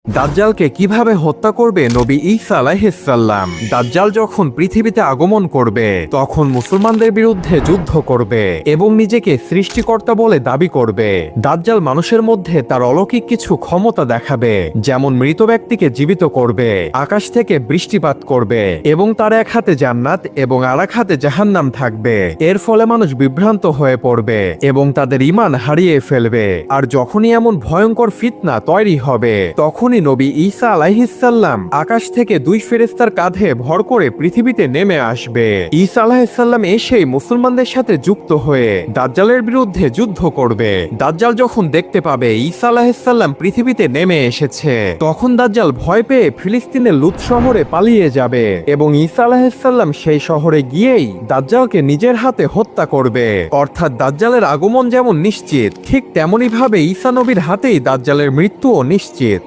দাজ্জালকে কিভাবে হত্যা করবে নবী ঈসা আলাইহিস সালাম। দাজ্জাল যখন পৃথিবীতে আগমন করবে তখন মুসলমানদের বিরুদ্ধে যুদ্ধ করবে এবং নিজেকে সৃষ্টিকর্তা বলে দাবি করবে। দাজ্জাল মানুষের মধ্যে তার অলৌকিক কিছু ক্ষমতা দেখাবে, যেমন মৃত ব্যক্তিকে জীবিত করবে, আকাশ থেকে বৃষ্টিপাত করবে এবং তার এক হাতে জান্নাত এবং আর এক হাতে জাহান্নাম থাকবে। এর ফলে মানুষ বিভ্রান্ত হয়ে পড়বে এবং তাদের ঈমান হারিয়ে ফেলবে। আর যখনই এমন ভয়ঙ্কর ফিতনা তৈরি হবে তখন নবী ঈসা আলাইহিস সালাম আকাশ থেকে দুই ফেরেশতার কাঁধে ভর করে পৃথিবীতে নেমে আসবে। ঈসা আলাইহিস সালাম এসেই মুসলমানদের সাথে যুক্ত হয়ে দাজ্জালের বিরুদ্ধে যুদ্ধ করবে। দাজ্জাল যখন দেখতে পাবে ঈসা আলাইহিস সালাম পৃথিবীতে নেমে এসেছে, তখন দাজ্জাল ভয় পেয়ে ফিলিস্তিনের লুত শহরে পালিয়ে যাবে এবং ঈসা আলাইহিস সালাম সেই শহরে গিয়েই দাজ্জালকে নিজের হাতে হত্যা করবে। অর্থাৎ দাজ্জালের আগমন যেমন নিশ্চিত, ঠিক তেমনি ভাবে ঈসা নবীর হাতেই দাজ্জালের মৃত্যুও নিশ্চিত।